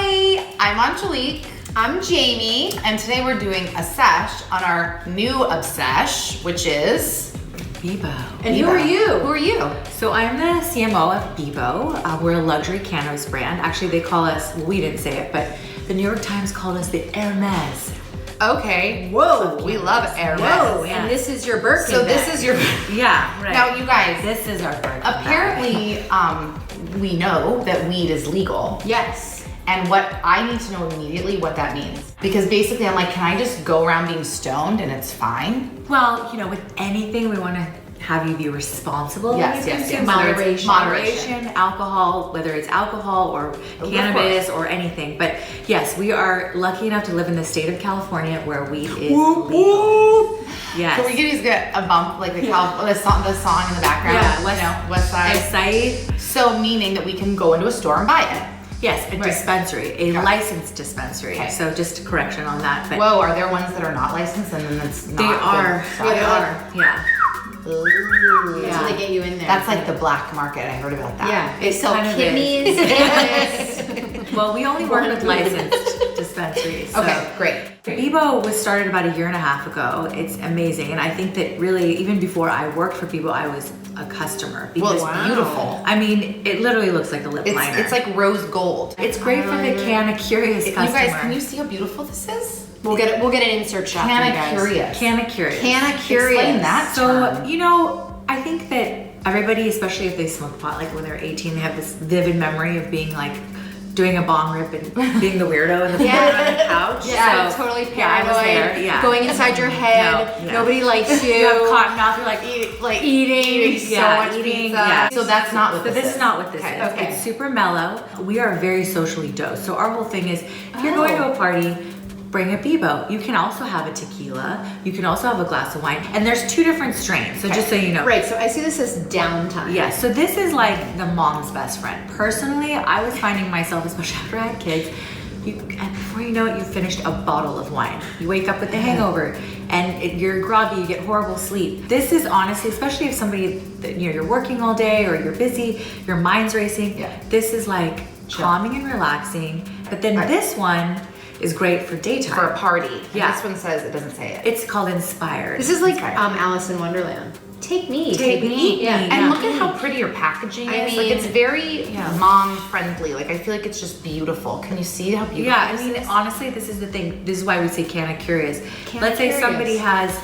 Hi, I'm Angelique. I'm Jamie. And today we're doing a sesh on our new obsesh, which is Beboe. And who are you? Who are you? So I'm the CMO of Beboe. We're a luxury cannabis brand. Actually, they call us, well, we didn't say it, but the New York Times called us the Hermes. Okay. Whoa. We love Hermes. Whoa. Yeah. And this is your Birkin So bag. this is your... Yeah, right. Now, you guys, This is our Birkin apparently, we know that weed is legal. Yes. And what I need to know immediately what that means. Because basically I'm like, can I just go around being stoned and it's fine? Well, you know, with anything, we want to have you be responsible. Yes, when you yes, consume, yes. whether it's Moderation. moderation, alcohol, whether it's alcohol or cannabis or anything. But yes, we are lucky enough to live in the state of California where weed is legal. Yes. Can we get a bump, like the song in the background? Yeah, West Side. West Side. So meaning that we can go into a store and buy it. Yes, a dispensary, a licensed dispensary. Okay. So just a correction on that. But Whoa, are there ones that are not licensed and then it's not? they are. good? They are. Yeah. Ooh. That's how they get you in there. That's like the black market. I heard about that. Yeah. They It sell kind of kidneys. cannabis. Well, we only work with licensed dispensaries. So. Okay, great. Beboe was started about 1.5 years ago. It's amazing. And I think that really, even before I worked for Beboe, I was a customer. Well, Because, it's beautiful. I mean, it literally looks like a lip liner. It's like rose gold. It's great for the Canna Curious You customer. guys, can you see how beautiful this is? We'll get an insert shot for you Canna guys. Curious. Canna Curious. Canna Curious. Explain that So, term. you know, I think that everybody, especially if they smoke pot, like when they're 18, they have this vivid memory of being like, doing a bong rip and being the weirdo in the corner on the couch. Yeah, So, totally Yeah, I paranoid. was there. Yeah. Going inside your head. No, yeah. Nobody likes you. You have cotton mouth. You're like, eating so yeah, much eating, pizza. yeah. So that's not what So this is not what this is. Okay. It's super mellow. We are very socially dosed. So our whole thing is, if you're going to a party, bring a Beboe. You can also have a tequila. You can also have a glass of wine. And there's 2 different strains. So just so you know. Right, so I see this as downtime. Yeah, so this is like the mom's best friend. Personally, I was finding myself, especially after I had kids, and before you know it, you finished a bottle of wine. You wake up with a hangover and you're groggy, you get horrible sleep. This is honestly, especially if somebody, you're working all day or you're busy, your mind's racing, this is like calming and relaxing. But then this one is great for daytime. For a party. Yeah. This one says, it doesn't say it. It's called Inspired. This is like Alice in Wonderland. Take me. Take me. Yeah. And look at how pretty your packaging is. I Like mean- it's very mom friendly. Like I feel like it's just beautiful. Can you see how beautiful Yeah, I this mean, is? honestly, this is the thing. This is why we say Canna Curious. Canna Let's say Curious. somebody has,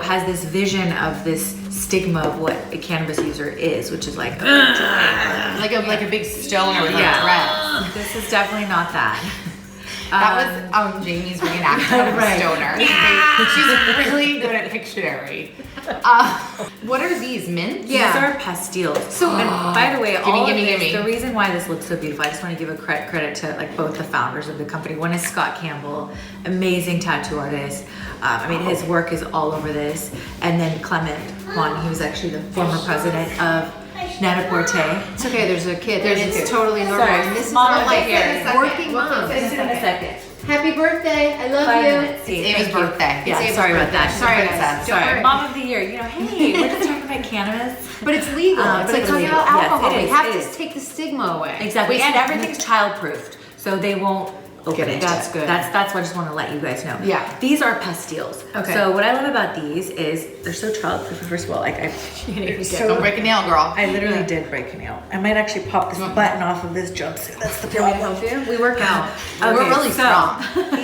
has this vision of this stigma of what a cannabis user is, which is like, like a big stoner with a dress. This is definitely not that. That was Jamie's reenactment of a Right. stoner. She's really good at Pictionary. What are these, mints? Yeah. These are pastilles. So, and by the way, gimme. the reason why this looks so beautiful, I just want to give a credit to like both the founders of the company. One is Scott Campbell, amazing tattoo artist. I mean, his work is all over this. And then Clement Juan, he was actually the former president of Net-a-Porter. It's okay, there's a kid. There's a it's kid. totally normal. Sorry, And this is Mom not will like take care. working mom. This is in a second. Happy birthday. I love 5 you. minutes. It's See, Ava's thank you. birthday. Yeah, It's sorry Ava's about that. birthday. Sorry, Princess. guys. Sorry, Sorry. Mom of the Year. Hey, we're just talking about cannabis. But it's legal. It's But like it's talking legal. about Yes, alcohol. it We is, have it to is. take the stigma away. Exactly, and everything's child-proofed, so they won't open Get it. into That's it. good. That's what I just want to let you guys know. Yeah. These are pastilles. Okay. So what I love about these is they're so child-proof. First of all, like Don't break a nail, girl. I literally did break a nail. I might actually pop this button off of this jumpsuit. That's the Do you want me to problem. help you? We work out. We're really so strong.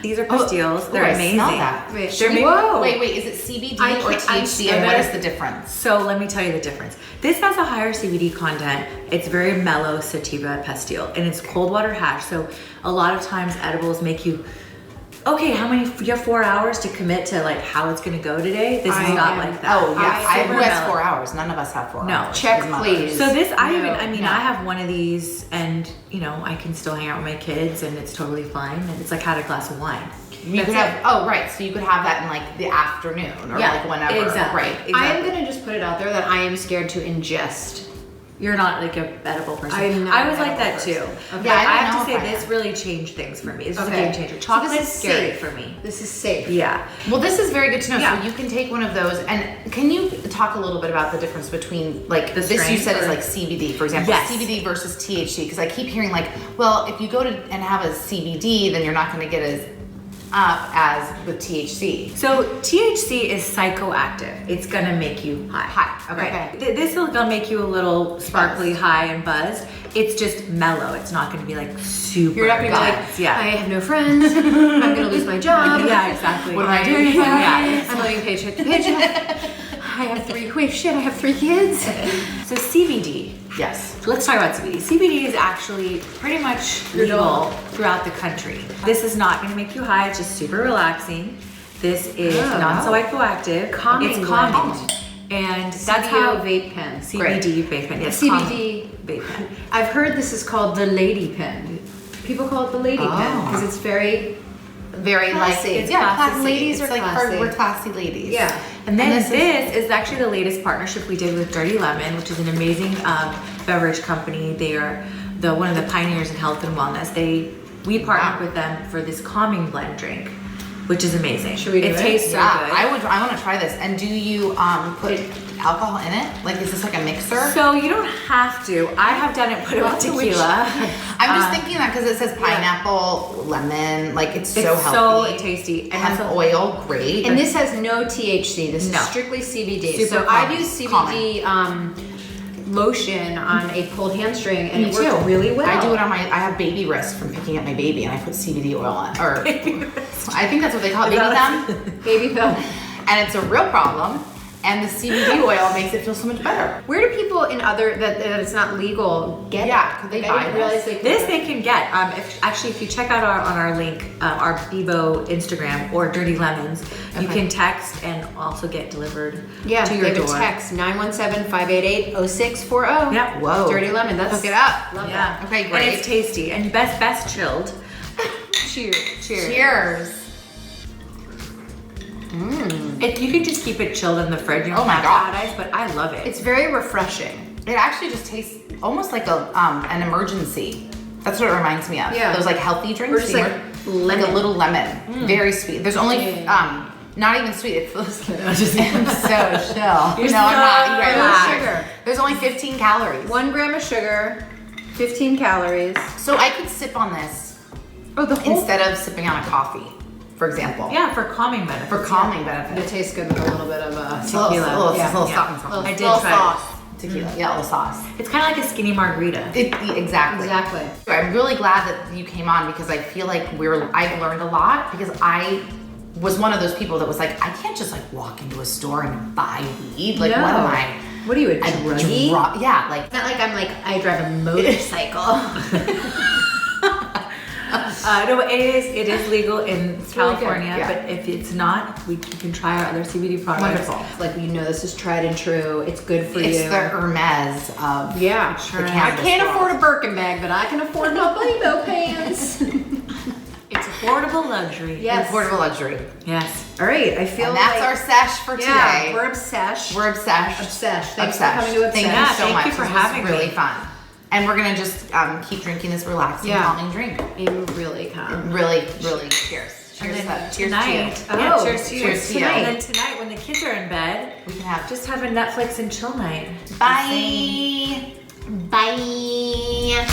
these are pastilles. They're I amazing. smell that. Wait, They're made- whoa. Wait, is it CBD I or can't- I'm THC and what scared. is the difference? So let me tell you the difference. This has a higher CBD content. It's very mellow sativa pastille, and it's cold water hash. So a lot of times edibles make you, okay, you have 4 hours to commit to like how it's gonna go today. This is not like that. Oh, yeah. Super Who has mellow. 4 hours? None of us have 4 No. hours. Check, as mothers. please. So this, I No. have one of these, and I can still hang out with my kids, and it's totally fine. And it's like had a glass of wine. You could have, so you could have that in like the afternoon or like whenever. Exactly. Right. I am going to just put it out there that I am scared to ingest You're not like a edible person. I'm not I was an like that edible too. person. But Yeah, I I don't have know to say if I this am. really changed things for me. This is a Okay. game changer. So this Chocolate's is scary safe. for me. This is safe. Yeah. Well, this is very good to know. Yeah. So you can take one of those, and can you talk a little bit about the difference between like The this you strain said is or- like CBD, for example, Yes. CBD versus THC? Because I keep hearing like, well, if you go to and have a CBD, then you're not going to get as up as with THC. So THC is psychoactive. It's gonna make you high. High, okay. Right. This will gonna make you a little sparkly high and buzzed. It's just mellow. It's not gonna be like super. You're not gonna be like, buzzed. Yeah. I have no friends. I'm gonna lose my job. Yeah, exactly. What am I doing? Yeah. I'm living paycheck to paycheck. I have three kids. So CBD. Yes. Let's talk about CBD. CBD is actually pretty much legal throughout the country. This is not gonna make you high. It's just super relaxing. This is non-psychoactive. Calming It's calming. blend. And that's CBD how vape pen. CBD vape pen. Yes, CBD calming vape pen. I've heard this is called the lady pen. People call it the lady pen because it's very Very Classy. like, It's yeah, classy. classy. Ladies It's are like classy. we're classy ladies. yeah. And then And this is actually the latest partnership we did with Dirty Lemon, which is an amazing beverage company. They are one of the pioneers in health and wellness. We partnered with them for this calming blend drink, which is amazing. Should we do it? tastes so Yeah, good. I want to try this. And do you put alcohol in it? Like, is this like a mixer? So you don't have to. I have done it. Put it with tequila. I'm just thinking that because it says pineapple, lemon, like it's so It's healthy. so tasty. And Hemp that's oil, great. And this has no THC. This No. is strictly CBD. Super so calming. I've used CBD lotion on a pulled hamstring, and Me it worked really well. I do it on I have baby wrist from picking up my baby, and I put CBD oil on. Or I think that's what they call it, baby thumb. Baby pill. And it's a real problem. And the CBD oil makes it feel so much better. Where do people in other that it's not legal get? Yeah, it? could they I buy didn't realize this? they could. This they can get. If you check out on our link, our Beboe Instagram or Dirty Lemons, you can text and also get delivered Yeah, to your they have door. a text 917-588-0640. Yeah. Whoa. Dirty Lemon. That's Hook it up. Love Yeah. that. Okay, And great. it's tasty and best chilled. Cheers. Cheers. You can just keep it chilled in the fridge. You don't Oh my have to God. add ice, but I love it. It's very refreshing. It actually just tastes almost like an emergency. That's what it reminds me of. Yeah. Those like healthy drinks. Or just they like were- lemon. a little lemon. Very sweet. There's only not even sweet. It feels I'm so chill. You're no, I'm so not. You guys relaxed. are. Sugar. There's only 15 calories. 1 gram of sugar, 15 calories. So I could sip on this Oh, the whole instead of sipping on a coffee, for example. Yeah, for calming benefits. For calming It benefits. tastes good with a little bit of Tequila. Tequila. A little Yeah. something. I did little try sauce. Tequila. Yeah, a little sauce. It's kind of like a skinny margarita. Exactly. Exactly. I'm really glad that you came on because I feel like I've learned a lot because I was one of those people that was like, I can't just like walk into a store and buy weed. Like, No. what am I? What are you, a druggie? Yeah, like It's not like I'm like, I drive a motorcycle. No, but it is legal in really good, California, yeah. but if it's not, you can try our other CBD products. wonderful. Like, you know, this is tried and true. It's good for It's you. the Hermes of Yeah, sure. I cannabis can't world. afford a Birkin bag, but I can afford my Beboe pants. It's affordable luxury. Yes. Affordable luxury. Yes. All right, I feel And that's like our sesh for yeah, today. we're obsessed. We're obsessed. Obsessed. Thanks Obsessed. for coming to Thank Obsessed. you Yeah, so thank much. you for This was having really me. fun. And we're gonna just keep drinking this relaxing, Yeah. calming drink. I'm really calm. Really, really cheers. And Cheers. then Cheers tonight, to you. yeah, Oh, cheers to you. cheers to you. And then tonight, when the kids are in bed, We can have just have a Netflix and chill night. bye. Bye.